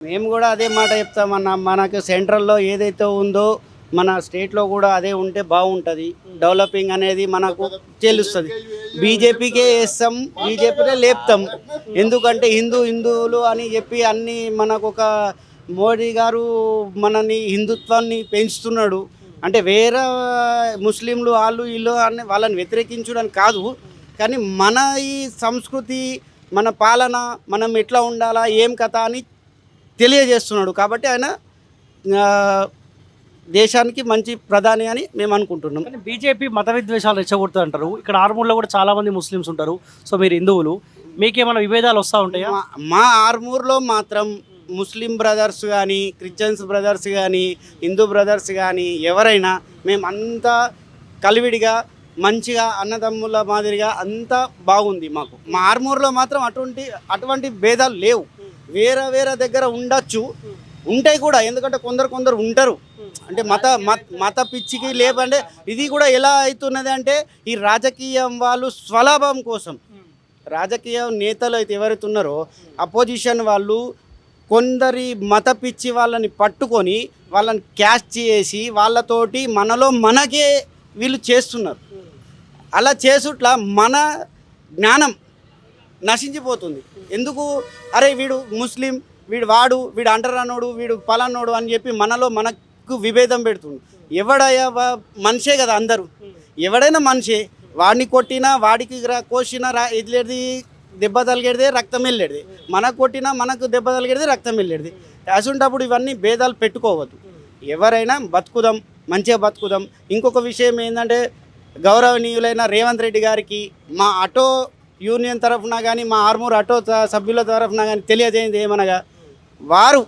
మేము కూడా అదే మాట చెప్తామన్నా. మనకు సెంట్రల్‌లో ఏదైతే ఉందో, మన స్టేట్‌లో కూడా అదే ఉంటే బాగుంటది. డెవలపింగ్ అనేది మనకు తెలుస్తది. బీజేపీకే ఏస్తాం, బీజేపీనే లేపుతాం. ఎందుకంటే హిందువులు అని చెప్పి అన్నీ మనకొక మోడీ గారు మనని హిందుత్వాన్ని పెంచుతున్నాడు. అంటే వేరే ముస్లింలు ఆళ్ళు, ఈళ్ళు అని వాళ్ళని వ్యతిరేకించడానికి కాదు. కానీ మన ఈ సంస్కృతి, మన పాలన, మనం ఎట్లా ఉండాలా, ఏం కథ అని తెలియజేస్తున్నాడు. కాబట్టి ఆయన ఆహ్, దేశానికి మంచి ప్రధాని అని మేము అనుకుంటున్నాం. కానీ బీజేపీ మత విద్వేషాలు రెచ్చగొడుతది అంటారు. ఇక్కడ ఆర్మూర్‌లో కూడా చాలామంది ముస్లిమ్స్ ఉంటారు. సో, మీరు హిందువులు. మీకేమైనా విభేదాలు వస్తా ఉంటాయా? మా మా ఆర్మూర్‌లో మాత్రం ముస్లిం బ్రదర్స్ గానీ, క్రిస్టియన్స్ బ్రదర్స్ గానీ, హిందూ బ్రదర్స్ గానీ ఎవరైనా మేమంతా కలివిడిగా, మంచిగా అన్నదమ్ముల మాదిరిగా అంతా బాగుంది మాకు. మా ఆర్మూర్‌లో మాత్రం అటువంటి భేదాలు లేవు. వేరే దగ్గర ఉండొచ్చు. ఉంటాయి కూడా. ఎందుకంటే కొందరు ఉంటారు. అంటే మత పిచ్చికి లేదంటే ఇది కూడా ఎలా అవుతున్నది అంటే ఈ రాజకీయం వాళ్ళు స్వలాభం కోసం, రాజకీయ నేతలు అయితే ఎవరైతే ఉన్నారో అపోజిషన్ వాళ్ళు కొందరి మత పిచ్చి వాళ్ళని పట్టుకొని వాళ్ళని క్యాష్ చేసి వాళ్ళతోటి మనకే వీళ్ళు చేస్తున్నారు. అలా చేసుట్లా మన జ్ఞానం నశించిపోతుంది. ఎందుకు? అరే వీడు ముస్లిం, వీడు అంటరానోడు, వీడు పలానోడు అని చెప్పి మనకు విభేదం పెడుతుంది. ఎవడయ్యా మనిషే కదా అందరూ. ఎవడైనా మనిషే. వాడిని కొట్టినా, వాడికి కోసినా ఎదిలేది దెబ్బ తలిగేది, రక్తం వెళ్ళేది. మనకు కొట్టినా మనకు దెబ్బ తలిగేది, రక్తం వెళ్ళేది. అసుంటప్పుడు ఇవన్నీ భేదాలు పెట్టుకోవద్దు. ఎవరైనా బతుకుదాం, మంచిగా బతుకుదాం. ఇంకొక విషయం ఏంటంటే గౌరవనీయులైన రేవంత్ రెడ్డి గారికి మా ఆటో యూనియన్ తరఫున కానీ, మా ఆర్మూర్ ఆటో సభ్యుల తరఫున కానీ తెలియజేయండి ఏమనగా, వారు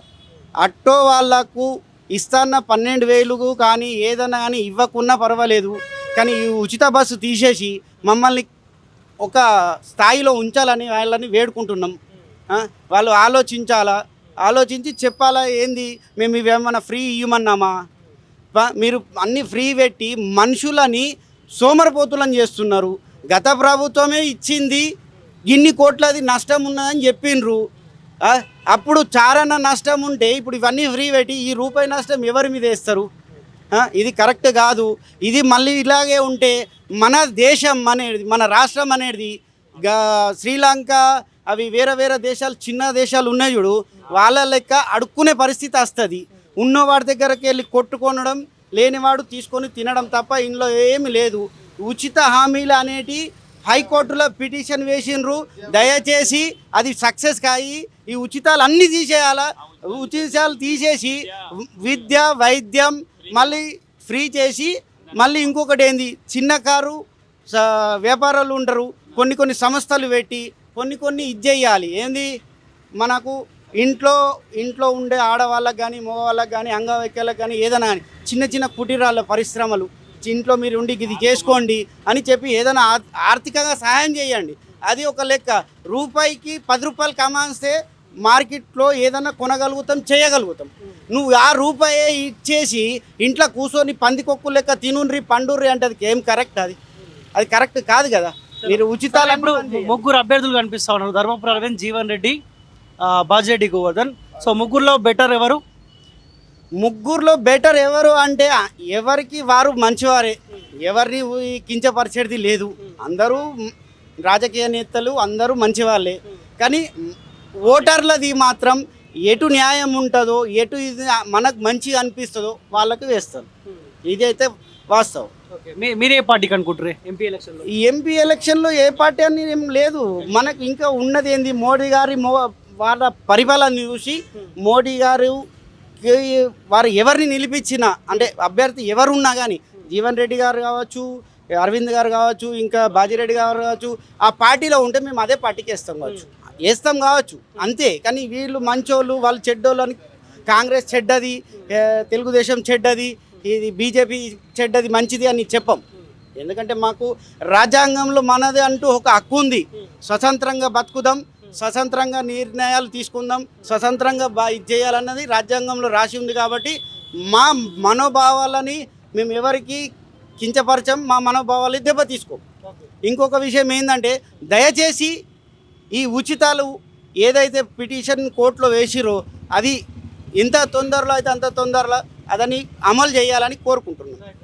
ఆటో వాళ్లకు ఇస్తాన్న 12,000 కానీ ఏదన్నా కానీ ఇవ్వకున్నా పర్వాలేదు, కానీ ఈ ఉచిత బస్సు తీసేసి మమ్మల్ని ఒక స్థాయిలో ఉంచాలని వాళ్ళని వేడుకుంటున్నాం. వాళ్ళు ఆలోచించి చెప్పాలా. ఏంది మేము ఇవేమన్నా ఫ్రీ ఇవ్వమన్నామా? మీరు అన్నీ ఫ్రీ పెట్టి మనుషులని సోమరపోతులను చేస్తున్నారు. గత ప్రభుత్వమే ఇచ్చింది, ఇన్ని కోట్లది నష్టం ఉన్నదని చెప్పిండ్రు. అప్పుడు చారణ నష్టం ఉంటే ఇప్పుడు ఇవన్నీ ఫ్రీ పెట్టి ఈ రూపాయి నష్టం ఎవరి మీద వేస్తారు? ఇది కరెక్ట్ కాదు. ఇది మళ్ళీ ఇలాగే ఉంటే మన దేశం అనేది, మన రాష్ట్రం అనేది శ్రీలంక అవి వేరే దేశాలు, చిన్న దేశాలు ఉన్నాయి చూడు, వాళ్ళ లెక్క అడుక్కునే పరిస్థితి వస్తుంది. ఉన్నవాడి దగ్గరికి వెళ్ళి కొట్టుకొనడం, లేనివాడు తీసుకొని తినడం తప్ప ఇందులో ఏమి లేదు. ఉచిత హామీలు అనేటి హైకోర్టులో పిటిషన్ వేసిండ్రు. దయచేసి అది సక్సెస్ కాయి ఈ ఉచితాలు అన్నీ తీసేయాలా. ఉచితాలు తీసేసి విద్య, వైద్యం మళ్ళీ ఫ్రీ చేసి, మళ్ళీ ఇంకొకటి ఏంది, చిన్న కారు వ్యాపారాలు ఉంటారు, కొన్ని సంస్థలు పెట్టి కొన్ని ఇచ్చేయాలి. ఏంది మనకు ఇంట్లో ఉండే ఆడవాళ్ళకి కానీ, మగవాళ్ళకి కానీ, అంగవైకల్యాలకు కానీ, ఏదైనా కానీ చిన్న కుటీరాల పరిశ్రమలు ఇంట్లో మీరు ఉండి ఇది చేసుకోండి అని చెప్పి ఏదైనా ఆర్థికంగా సహాయం చేయండి. అది ఒక లెక్క. రూపాయికి 10 రూపాయలు కమాస్తే మార్కెట్లో ఏదైనా కొనగలుగుతాం, చేయగలుగుతాం. నువ్వు ఆ రూపాయే ఇచ్చేసి ఇంట్లో కూర్చొని పందికొక్కు లెక్క తినుండ్రి పండుర్రి అంటే అది ఏం కరెక్ట్? అది కరెక్ట్ కాదు కదా. మీరు ఉచితాలు ఇప్పుడు ముగ్గురు అభ్యర్థులు కనిపిస్తా ఉన్నారు. ధర్మపురి అరవింద్, జీవన్ రెడ్డి, బాజిరెడ్డి గోవర్ధన్. సో, ముగ్గురులో బెటర్ ఎవరు? ముగ్గురులో బెటర్ ఎవరు అంటే ఎవరికి వారు మంచివారే. ఎవరిని కించపరిచేది లేదు. అందరూ రాజకీయ నేతలు, అందరూ మంచివాళ్ళే. కానీ ఓటర్లది మాత్రం ఎటు న్యాయం ఉంటుందో, ఎటు ఇది మనకు మంచిగా అనిపిస్తుందో వాళ్ళకి వేస్తారు. ఇదైతే వాస్తవం. మీరే పార్టీకి అనుకుంటారు ఎంపీ ఎలక్షన్లో? ఈ ఎంపీ ఎలక్షన్లో ఏ పార్టీ అని ఏం లేదు. మనకు ఇంకా ఉన్నది ఏంది, మోడీ గారి వాళ్ళ పరిపాలన చూసి మోడీ గారు వారు ఎవరిని నిలిపించినా, అంటే అభ్యర్థి ఎవరున్నా కానీ, జీవన్ రెడ్డి గారు కావచ్చు, అరవింద్ గారు కావచ్చు, ఇంకా బాజిరెడ్డి గారు కావచ్చు, ఆ పార్టీలో ఉంటే మేము అదే పార్టీకి వేస్తాం కావచ్చు అంతే. కానీ వీళ్ళు మంచోళ్ళు, వాళ్ళు చెడ్డోళ్ళు అని కాంగ్రెస్ చెడ్డది, తెలుగుదేశం చెడ్డది, ఇది బీజేపీ చెడ్డది, మంచిది అని చెప్పం. ఎందుకంటే మాకు రాజ్యాంగంలో మనది అంటూ ఒక హక్కు ఉంది. స్వతంత్రంగా బతుకుదాం, స్వతంత్రంగా నిర్ణయాలు తీసుకుందాం, స్వతంత్రంగా ఇది చేయాలన్నది రాజ్యాంగంలో రాసి ఉంది. కాబట్టి మా మనోభావాలని మేము ఎవరికి కించపరచం, మా మనోభావాలు దెబ్బ తీసుకోం. ఇంకొక విషయం ఏంటంటే, దయచేసి ఈ ఉచితాలు ఏదైతే పిటిషన్ కోర్టులో వేసిరో అది ఇంత తొందరలో అయితే అంత తొందరలో అదని అమలు చేయాలని కోరుకుంటున్నాను.